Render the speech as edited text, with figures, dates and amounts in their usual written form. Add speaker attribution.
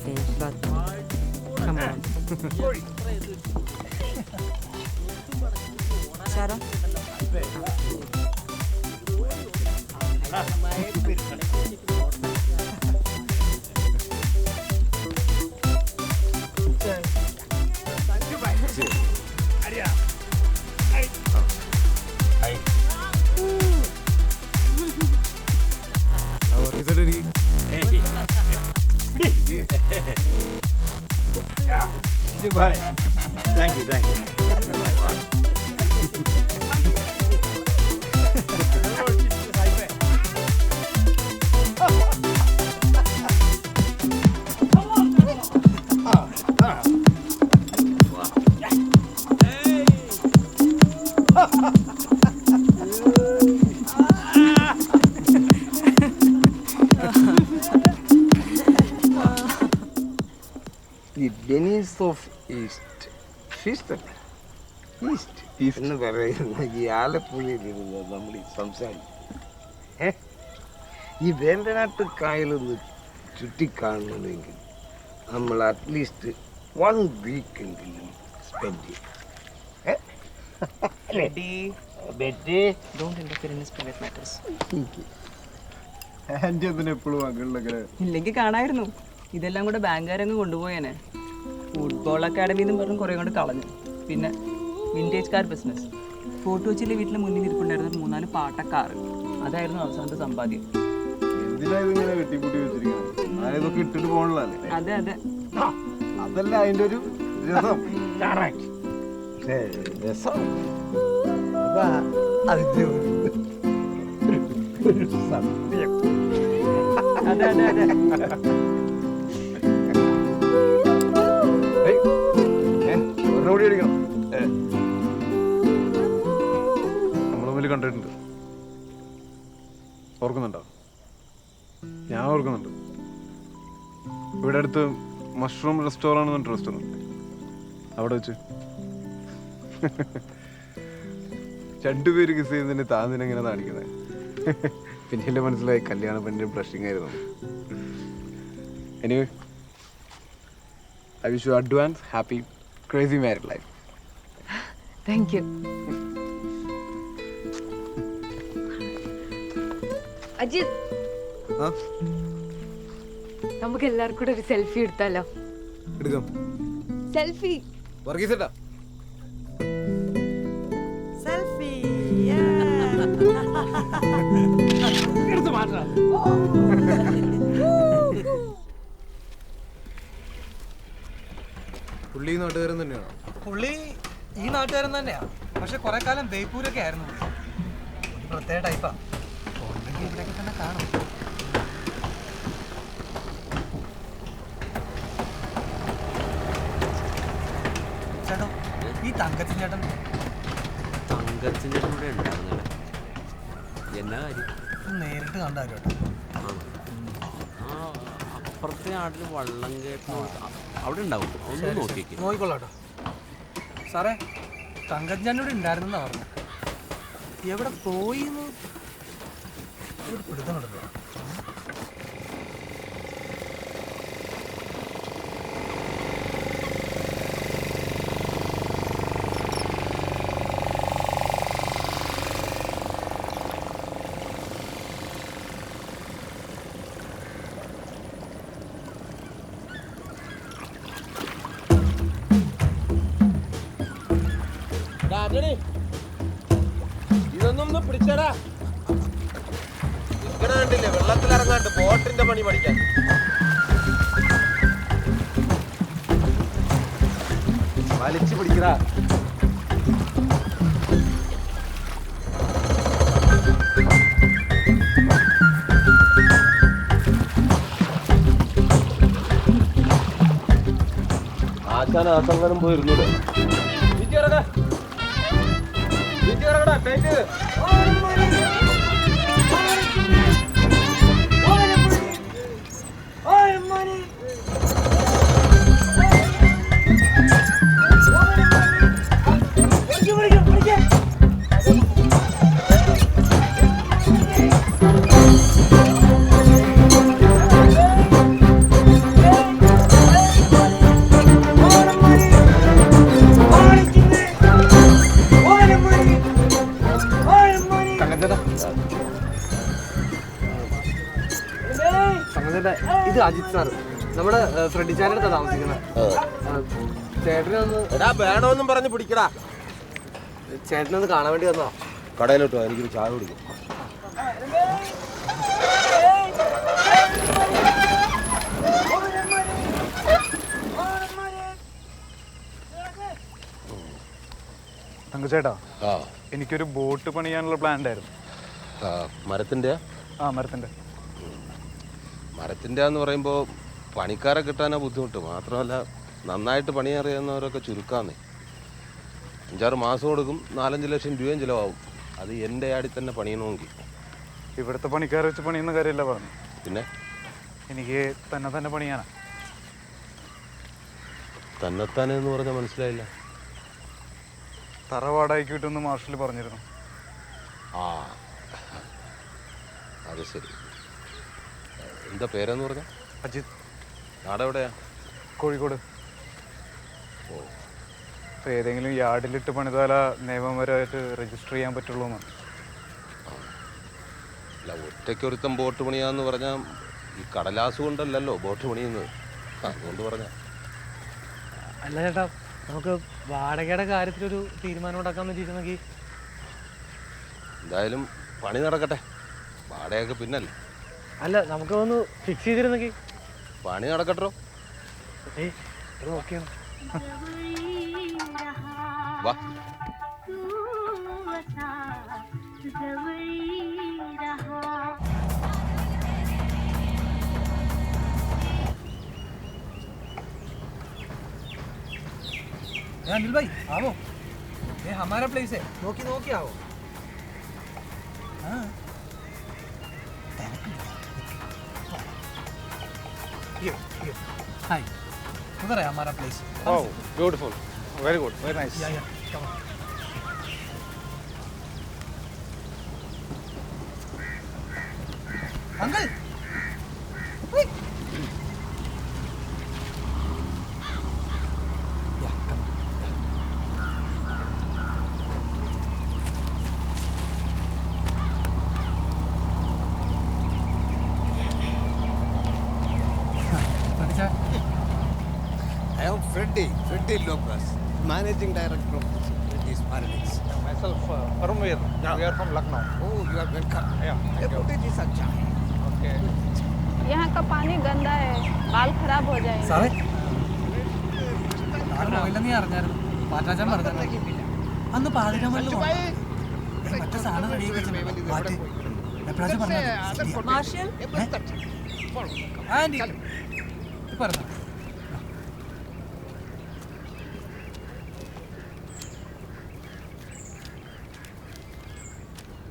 Speaker 1: message, but come on. Sharon?
Speaker 2: Bye. Thank you.
Speaker 3: The Dennis of East. East എന്ന് പറയുന്ന ഈ ആലപ്പുഴയിലിരുന്ന് നമ്മൾ സംസാരിക്കും. ഈ വേമ്പനാട്ട് കായലൊന്ന് ചുറ്റിക്കാണണമെങ്കിൽ നമ്മൾ അറ്റ്ലീസ്റ്റ് 1 week എങ്കിലും സ്പെൻഡ് ചെയ്യും.
Speaker 1: Don't interfere in his private matters.
Speaker 2: Aunty അതിന് എപ്പോഴും മകളിലൊക്കെ
Speaker 1: ഇല്ലെങ്കിൽ കാണായിരുന്നു. ഇതെല്ലാം കൂടെ ബാങ്കുകാരങ്ങ് കൊണ്ടുപോയേനെ. ഫുട്ബോൾ അക്കാഡമി എന്നും പറഞ്ഞ് കുറേ കൊണ്ട് കളഞ്ഞു. പിന്നെ വിൻറ്റേജ് കാർ ബിസിനസ്. ഫോർട്ട് കൊച്ചിയിലെ വീട്ടിലെ മുന്നിൽ ഇരിപ്പുണ്ടായിരുന്ന 3-4 പാട്ടക്കാറ്. അതായിരുന്നു അവസാനത്തെ സമ്പാദ്യം.
Speaker 2: എന്തിനാ ഇതിങ്ങനെ വെട്ടിക്കൂട്ടി വെച്ചിരിക്കുന്നത്? ആരതൊക്കെ ഇട്ടിട്ട് പോകണല്ലേ?
Speaker 1: അതെ
Speaker 2: അതല്ല അതിന്റെ ഒരു രസം.
Speaker 3: രസം അതാ അതിന്റെ ഒരു സത്യം.
Speaker 1: അതെ
Speaker 2: ഓടി അടിക്കണം. നമ്മൾ തമ്മിൽ കണ്ടിട്ടുണ്ട്. ഓർക്കുന്നുണ്ടോ? ഞാൻ ഓർക്കുന്നുണ്ട്. ഇവിടെ അടുത്ത് മഷ്റൂം റെസ്റ്റോറൻറ്റ് റെസ്റ്റോറൻറ്റ് അവിടെ വെച്ച് രണ്ടുപേര് കിസ് ചെയ്യുന്നതിന് താന്നിനെങ്ങനെ കാണിക്കുന്നത്. പിന്നീട് മനസ്സിലായി കല്യാണ പെണ്ണിന്റെ ബ്ലഷിംഗ് ആയിരുന്നു. Anyway I wish you advance happy crazy married life.
Speaker 1: Thank you.
Speaker 4: Ajith, നമുക്ക് എല്ലാവർക്കും കൂടെ ഒരു സെൽഫി എടുത്താലോ?
Speaker 2: എടുക്കാം.
Speaker 4: സെൽഫി.
Speaker 2: വർഗീസേട്ടാ.
Speaker 1: സെൽഫി.
Speaker 2: എടുത്ത് മാറ്റാം. പുള്ളി നാട്ടുകാരൻ തന്നെയാണോ?
Speaker 5: പുള്ളി ഈ നാട്ടുകാരൻ തന്നെയാ. പക്ഷെ കുറെ കാലം ബേപ്പൂരൊക്കെ ആയിരുന്നു. പ്രത്യേക ടൈപ്പാ. ഇവിടെയൊക്കെ തന്നെ കാണും. ചേട്ടോ, ഈ തങ്കച്ചൻ ചേട്ടൻ
Speaker 6: കൂടെ ഉണ്ടാകുന്നില്ല. എന്നാ കാര്യം?
Speaker 5: നേരിട്ട് കണ്ടാലോ കേട്ടോ.
Speaker 6: അപ്പുറത്തെ ആടിൽ വള്ളം കേട്ടോ അവിടെ ഉണ്ടാവും. ഒന്ന് നോക്കിക്കേ.
Speaker 5: നോക്കിക്കൊള്ളാട്ടോ സാറേ. തങ്കച്ചൻ ഇവിടെ ഉണ്ടായിരുന്നെന്നാ പറഞ്ഞു. എവിടെ പോയി പിടുത്തമുണ്ടല്ലോ.
Speaker 3: ഇതൊന്നും പിടിച്ചടാ. ഇങ്ങനെ കണ്ടില്ലേ വെള്ളത്തിലിറങ്ങാണ്ട് ബോട്ടിന്റെ പണി പഠിക്കാൻ. വലിച്ചു പിടിക്കടാ. ആശാൻ ആസങ്കരം പോയിരുന്നൂടെ?
Speaker 5: ചേട്ടാ ഇത് അജിത് സാർ നമ്മുടെ ഫ്രെഡി ചാൻ്റെ അടുത്താണ് താമസിക്കുന്നത്. ചേട്ടനൊന്ന്
Speaker 3: എടാ വേണമെന്നും പറഞ്ഞ് പിടിക്കടാ.
Speaker 5: ചേട്ടനൊന്ന് കാണാൻ വേണ്ടി വന്നോ.
Speaker 3: കടയിലോട്ടോ, എനിക്കൊരു ചായ കുടിക്കും.
Speaker 2: തങ്കച്ചേട്ടാ,
Speaker 3: ആ
Speaker 2: എനിക്കൊരു ബോട്ട് പണിയാനുള്ള പ്ലാൻ ഉണ്ടായിരുന്നു.
Speaker 3: മരത്തിൻ്റെ മരത്തിൻ്റെ എന്ന് പറയുമ്പോൾ പണിക്കാരെ കിട്ടാനാ ബുദ്ധിമുട്ട്. മാത്രമല്ല നന്നായിട്ട് പണി അറിയാവുന്നവരൊക്കെ ചുരുക്കാന്നേ. 5-6 മാസം കൊടുക്കും, 4-5 ലക്ഷം രൂപയും ചിലവാകും. അത് എൻ്റെ ആടി തന്നെ പണിയണമെങ്കിൽ.
Speaker 2: ഇവിടുത്തെ പണിക്കാരെ വെച്ച് പണിയുന്ന കാര്യമല്ല പറഞ്ഞു.
Speaker 3: പിന്നെ
Speaker 2: എനിക്ക് തന്നെ പണിയാനാ.
Speaker 3: തന്നെത്താനെന്ന് പറഞ്ഞാൽ മനസ്സിലായില്ല.
Speaker 2: തറ വാടകയ്ക്ക് കിട്ടുമെന്ന് മാർഷൽ പറഞ്ഞിരുന്നു.
Speaker 3: ആ അത് ശരി. എന്താ പേരെന്ന് പറഞ്ഞാൽ?
Speaker 2: അജിത്.
Speaker 3: നാടെവിടെയാ?
Speaker 2: കോഴിക്കോട്.
Speaker 3: ഓ,
Speaker 2: അപ്പോൾ ഏതെങ്കിലും യാർഡിലിട്ട് പണിതാല നിയമപരമായിട്ട് രജിസ്റ്റർ ചെയ്യാൻ പറ്റുള്ളൂ എന്നാണ്.
Speaker 3: അല്ല, ഒറ്റയ്ക്കൊരുത്തം ബോട്ട് പണിയാന്ന് പറഞ്ഞാൽ ഈ കടലാസ് കൊണ്ടല്ലല്ലോ ബോട്ട് പണിയുന്നത്. അതുകൊണ്ട് പറഞ്ഞ.
Speaker 5: അല്ല ചേട്ടാ, നമുക്ക് വാടകയുടെ കാര്യത്തിലൊരു തീരുമാനം ഉണ്ടാക്കാൻ പറ്റിയിരുന്നെങ്കിൽ.
Speaker 3: എന്തായാലും പണി നടക്കട്ടെ, വാടകയൊക്കെ പിന്നല്ലേ.
Speaker 5: അല്ല, നമുക്ക് ഒന്ന് ഫിക്സ് ചെയ്തിരുന്നെങ്കിൽ.
Speaker 3: പണി നടക്കട്ടോ.
Speaker 5: നോക്കിയാണ്
Speaker 3: വാ.
Speaker 5: अनिल भाई आओ, ये हमारा प्लेस है. നോക്കി आओ. हाँ ये हाय, उधर है हमारा place.
Speaker 2: Oh, beautiful, very good, very nice.
Speaker 5: Yeah come on. Uncle
Speaker 7: I am Freddy Lopez, Managing Director of Freddy's Paradise.
Speaker 2: Myself, Paramveer. We are from Lucknow.
Speaker 7: Oh, you are welcome.
Speaker 2: Yeah,
Speaker 7: ये बोटे जी अच्छा है.
Speaker 2: okay.
Speaker 8: यहाँ का पानी गंदा है, बाल खराब हो जाएंगे.
Speaker 5: സാറേ, പോയില്ലെന്ന് ഞാൻ അറിഞ്ഞായിരുന്നു. പാറ്റാച്ചാൻ പറഞ്ഞു അന്ന് പാടിക്കാൻ മറ്റേ സാധനം റെഡി പാട്ട് എപ്പോഴാച്ചാ പറഞ്ഞത്?
Speaker 8: मार्शल
Speaker 5: ആൻറ്റി പറഞ്ഞു